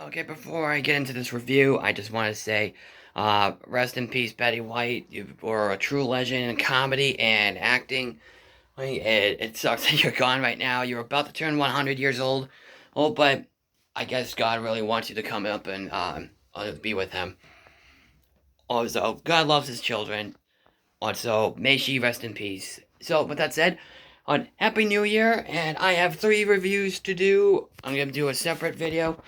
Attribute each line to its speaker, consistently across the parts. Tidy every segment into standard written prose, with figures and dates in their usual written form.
Speaker 1: Okay, before I get into this review, I just want to say, rest in peace, Betty White. You were a true legend in comedy and acting. It sucks that you're gone right now. You're about to turn 100 years old. Oh, but I guess God really wants you to come up and be with Him. Also, God loves His children. Also, may she rest in peace. So, with that said, on Happy New Year, and I have 3 reviews to do. I'm gonna do a separate video.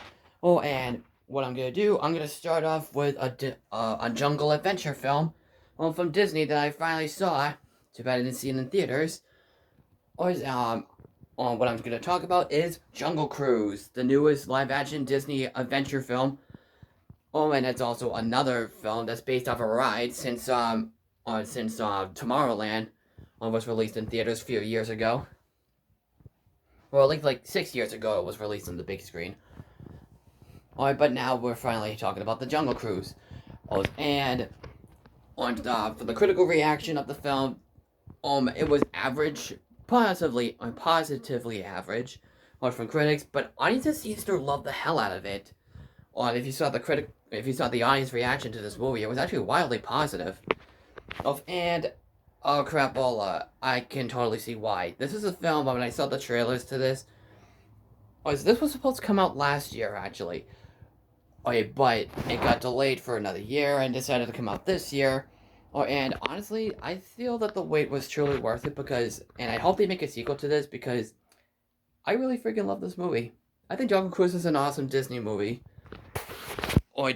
Speaker 1: Oh, and what I'm gonna do, I'm gonna start off with a jungle adventure film, from Disney that I finally saw. Too bad I didn't see it in theaters. What I'm gonna talk about is Jungle Cruise, the newest live-action Disney adventure film. Oh, and it's also another film that's based off a ride since Tomorrowland was released in theaters a few years ago. Well, at least like 6 years ago, it was released on the big screen. Alright, but now we're finally talking about the Jungle Cruise. And for the critical reaction of the film, it was average, positively average, from critics, but audiences seems to love the hell out of it. If you saw the audience reaction to this movie, it was actually wildly positive. Oh crap, I can totally see why. This is a film, when I saw the trailers to this, this was supposed to come out last year, actually. Okay, but it got delayed for another year and decided to come out this year. And honestly, I feel that the wait was truly worth it and I hope they make a sequel to this because I really freaking love this movie. I think Jungle Cruise is an awesome Disney movie.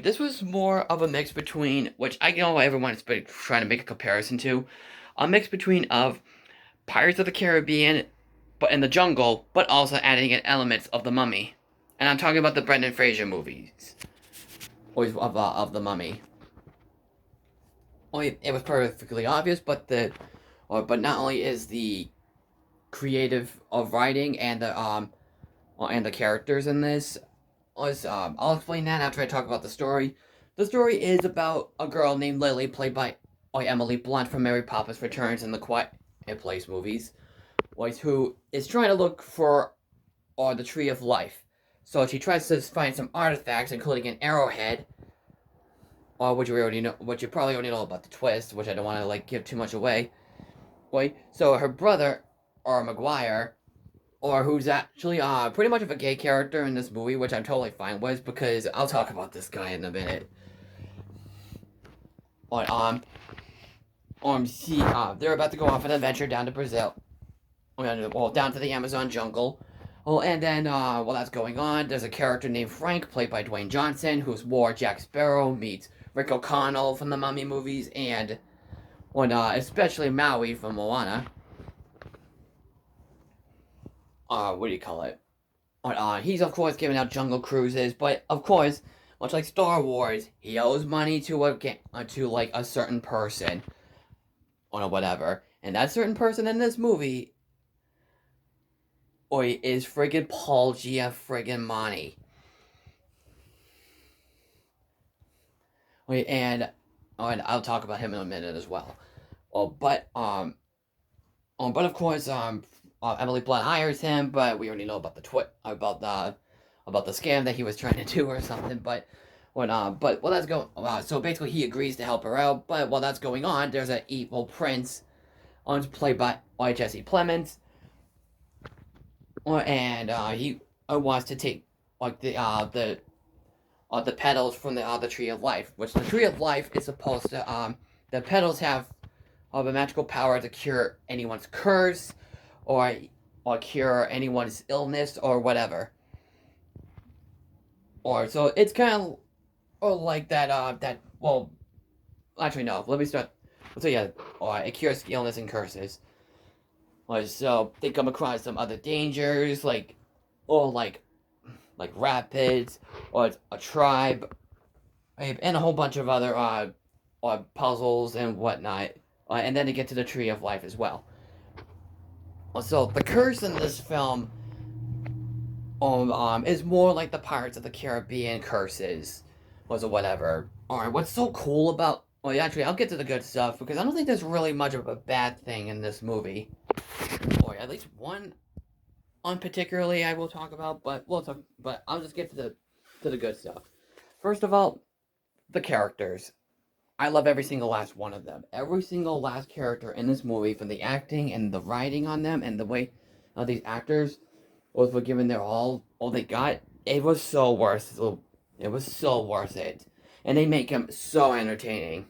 Speaker 1: This was more of a mix between, which I know everyone's been trying to make a comparison to, a mix between of Pirates of the Caribbean, but in the jungle, but also adding in elements of The Mummy. And I'm talking about the Brendan Fraser movies. Of The Mummy. It was perfectly obvious, but not only is the creative of writing and the characters in this, I'll explain that after I talk about the story. The story is about a girl named Lily, played by Emily Blunt from Mary Poppins Returns and the Quiet Place movies, who is trying to look for the Tree of Life. So she tries to find some artifacts, including an arrowhead, which you probably already know about the twist, which I don't want to give too much away. So her brother, or Maguire, or who's actually pretty much of a gay character in this movie, which I'm totally fine with because I'll talk about this guy in a minute. They're about to go off an adventure down to Brazil, down to the Amazon jungle. And then while that's going on, there's a character named Frank, played by Dwayne Johnson, who's War Jack Sparrow meets Rick O'Connell from the Mummy movies, and especially Maui from Moana. What do you call it? He's of course giving out jungle cruises, but of course, much like Star Wars, he owes money to a certain person, or whatever, and that certain person in this movie, is friggin' Paul Giamatti. And I'll talk about him in a minute as well. But of course, Emily Blunt hires him, but we already know about about the scam that he was trying to do or something. But while that's going, so basically he agrees to help her out. But while that's going on, there's an evil prince, played by Jesse Plemons, and he wants to take the petals from the Tree of Life, which the Tree of Life is supposed to the petals have a magical power to cure anyone's curse, or cure anyone's illness or whatever. So it's kind of like that. Well, actually no. Let me start. So yeah, it cures illness and curses. So they come across some other dangers like rapids, or a tribe, and a whole bunch of other puzzles and whatnot, and then they get to the Tree of Life as well. So the curse in this film is more like the Pirates of the Caribbean curses, or whatever. Alright, what's so cool about... Well, actually, I'll get to the good stuff, because I don't think there's really much of a bad thing in this movie. Or at least one particularly I will talk about, but I'll just get to to the good stuff. First of all, the characters. I love every single last one of them. Every single last character in this movie, from the acting and the writing on them, and the way these actors was given their all they got. It was so worth it. It was so worth it, and they make him so entertaining.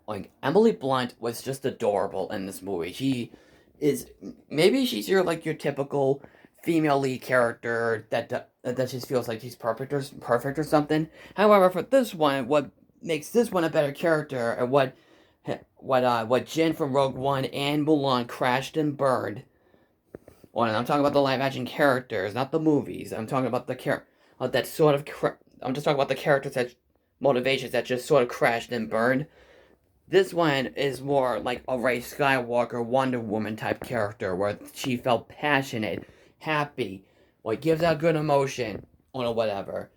Speaker 1: Like Emily Blunt was just adorable in this movie. She is maybe she's your typical female lead character that just feels like she's perfect or something. However, for this one, what makes this one a better character, and what Jin from Rogue One and Mulan crashed and burned. Well, and I'm talking about the live action characters, not the movies. I'm talking about that sort of. I'm just talking about the characters that motivations that just sort of crashed and burned. This one is more like a Rey Skywalker Wonder Woman type character where she felt passionate, happy, like gives out good emotion, or whatever.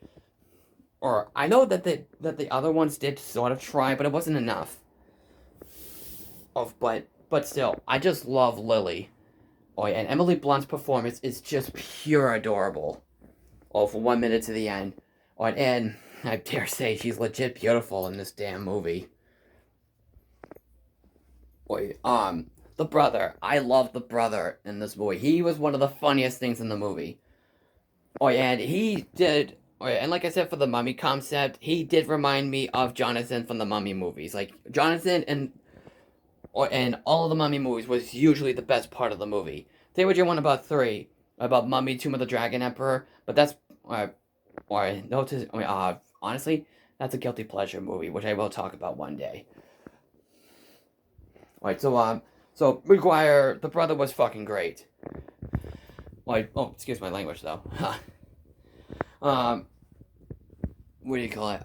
Speaker 1: Or I know that the other ones did sort of try, but it wasn't enough. But still, I just love Lily. Oh, and Emily Blunt's performance is just pure adorable. Oh, from 1 minute to the end. Oh, and I dare say she's legit beautiful in this damn movie. Wait, the brother. I love the brother in this movie. He was one of the funniest things in the movie. Oh, and he did. Oh, and like I said, for the Mummy concept, he did remind me of Jonathan from the Mummy movies. Like Jonathan and all of the Mummy movies was usually the best part of the movie. Say what you want about 3, about Mummy, Tomb of the Dragon Emperor, but that's honestly, that's a guilty pleasure movie, which I will talk about one day. Right, so McGuire, the brother was fucking great. Like, oh, excuse my language though. What do you call it?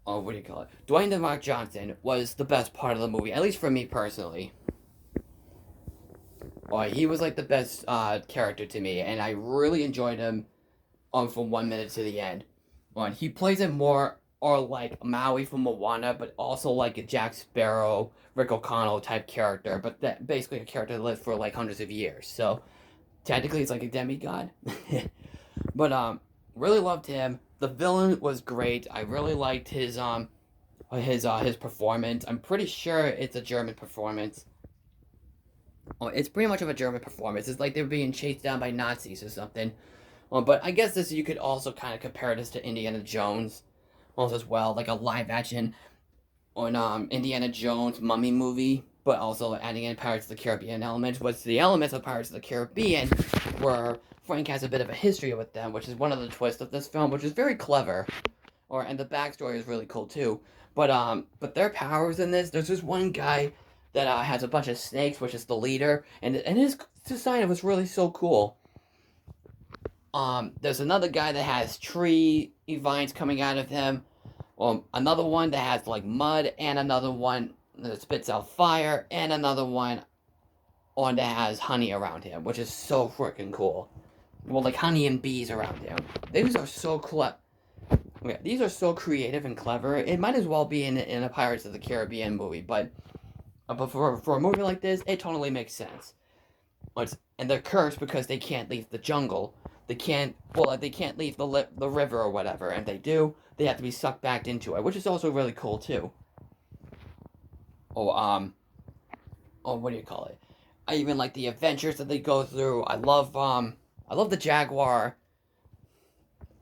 Speaker 1: What do you call it? Dwayne The Rock Johnson was the best part of the movie, at least for me personally. He was like the best character to me, and I really enjoyed him from 1 minute to the end. He plays it more or like Maui from Moana, but also like a Jack Sparrow, Rick O'Connell type character, but that basically a character that lived for like hundreds of years. So technically, it's like a demigod. But really loved him. The villain was great. I really liked his performance. I'm pretty sure it's a German performance. It's pretty much of a German performance. It's like they're being chased down by Nazis or something. But I guess you could also kind of compare this to Indiana Jones, also as well, like a live action on Indiana Jones Mummy movie, but also adding in Pirates of the Caribbean elements. What's the elements of Pirates of the Caribbean, where Frank has a bit of a history with them, which is one of the twists of this film, which is very clever. And the backstory is really cool too. But their powers in this, there's this one guy that has a bunch of snakes, which is the leader, and his design was really so cool. There's another guy that has tree vines coming out of him. Another one that has like mud, and another one that spits out fire, and another one that has honey around him, which is so freaking cool. Well, like honey and bees around him. These are so clever. Yeah, these are so creative and clever. It might as well be in a Pirates of the Caribbean movie, but for a movie like this, it totally makes sense. And they're cursed because they can't leave the jungle. They can't leave the river or whatever. And if they do, they have to be sucked back into it, which is also really cool too. What do you call it? I even like the adventures that they go through. I love the Jaguar,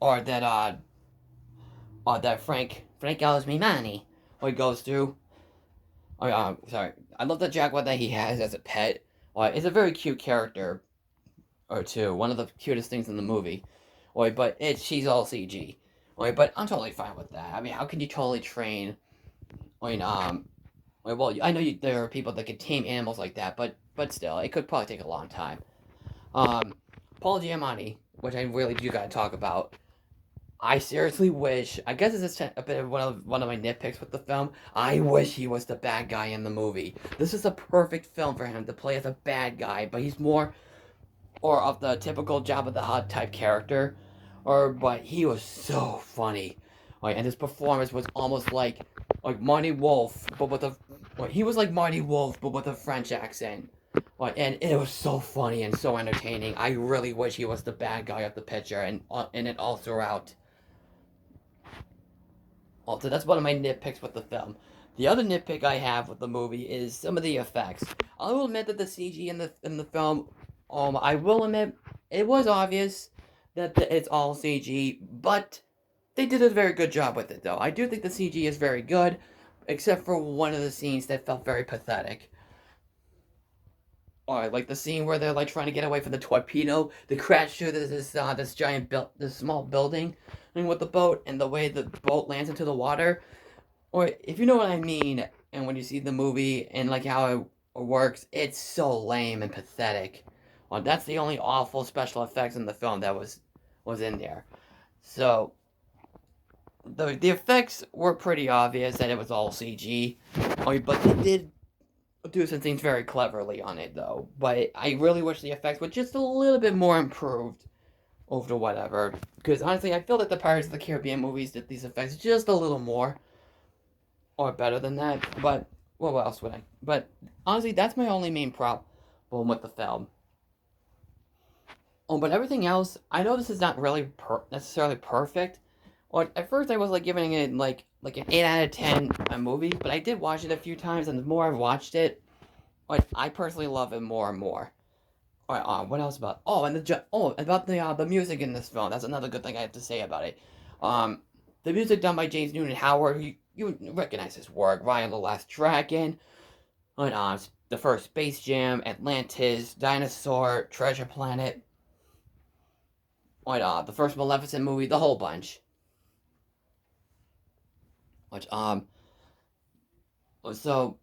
Speaker 1: or that Frank owes me money. What he goes through. Sorry. I love the Jaguar that he has as a pet. It's a very cute character, or two. One of the cutest things in the movie. But she's all CG. But I'm totally fine with that. I mean, how can you totally train? Well, I know there are people that can tame animals like that, but still, it could probably take a long time. Paul Giamatti, which I really do gotta talk about. I seriously wish. I guess it's a bit of one of my nitpicks with the film. I wish he was the bad guy in the movie. This is a perfect film for him to play as a bad guy, but he's more, or of the typical Jabba the Hutt type character, but he was so funny, and his performance was almost like Marty Wolf, but with a he was like Marty Wolf, but with a French accent. And it was so funny and so entertaining. I really wish he was the bad guy of the picture, and it all throughout. Also, that's one of my nitpicks with the film. The other nitpick I have with the movie is some of the effects. I will admit that the CG in the film, I will admit it was obvious that it's all CG, but they did a very good job with it, though. I do think the CG is very good, except for one of the scenes that felt very pathetic. Or like the scene where they're like trying to get away from the torpedo, they crash through this giant this small building, and with the boat, and the way the boat lands into the water. Or if you know what I mean, and when you see the movie and like how it works, it's so lame and pathetic. Well, that's the only awful special effects in the film that was in there. So the effects were pretty obvious that it was all CG, but they did do some things very cleverly on it though. But I really wish the effects were just a little bit more improved over whatever. Because honestly, I feel that the Pirates of the Caribbean movies did these effects just a little more or better than that. But well, what else would I? But honestly, that's my only main problem with the film. Oh, but everything else, I know this is not really necessarily perfect. Or at first, I was like giving it like an 8 out of 10 movie, but I did watch it a few times, and the more I've watched it, like I personally love it more and more. Alright, what else about? Oh, and about the music in this film. That's another good thing I have to say about it. The music done by James Newton Howard. You recognize his work. Ryan the Last Dragon. And, the first Space Jam, Atlantis, Dinosaur, Treasure Planet. The first Maleficent movie. The whole bunch. Which so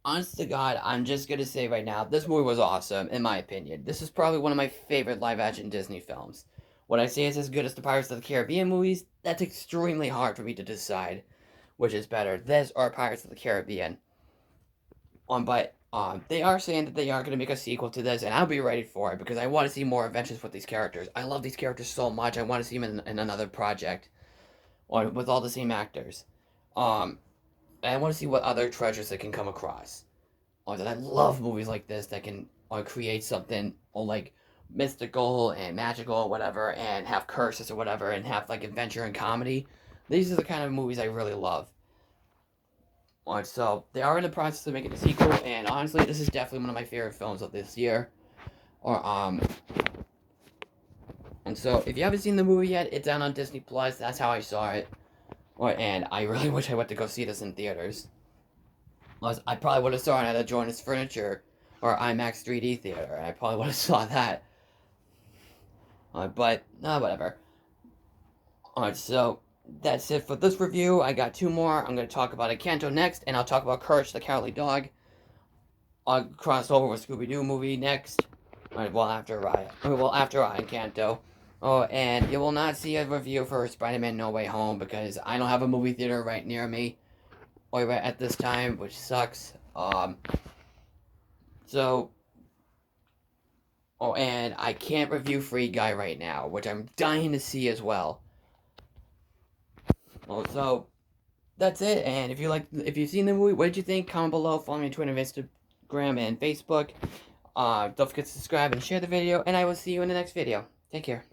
Speaker 1: honest to God, I'm just gonna say right now, this movie was awesome, in my opinion. This is probably one of my favorite live-action Disney films. When I say it's as good as the Pirates of the Caribbean movies, that's extremely hard for me to decide which is better, this or Pirates of the Caribbean. But they are saying that they are gonna make a sequel to this, and I'll be ready for it because I want to see more adventures with these characters. I love these characters so much. I want to see them in another project, with all the same actors. And I want to see what other treasures they can come across. I love movies like this that can create something like mystical and magical or whatever, and have curses or whatever, and have like adventure and comedy. These are the kind of movies I really love. So they are in the process of making a sequel, and honestly, this is definitely one of my favorite films of this year. Or and so if you haven't seen the movie yet, it's down on Disney Plus. That's how I saw it. And I really wish I went to go see this in theaters. I probably would have saw it at a Jonas Furniture or IMAX 3D theater. I probably would have saw that. But whatever. So that's it for this review. I got 2 more. I'm going to talk about Encanto next, and I'll talk about Courage the Cowardly Dog. I'll cross over with Scooby-Doo movie next. After Encanto. Oh, and you will not see a review for Spider-Man No Way Home because I don't have a movie theater right near me right at this time, which sucks. And I can't review Free Guy right now, which I'm dying to see as well. So that's it. And if you've seen the movie, what did you think? Comment below. Follow me on Twitter, Instagram, and Facebook. Don't forget to subscribe and share the video, and I will see you in the next video. Take care.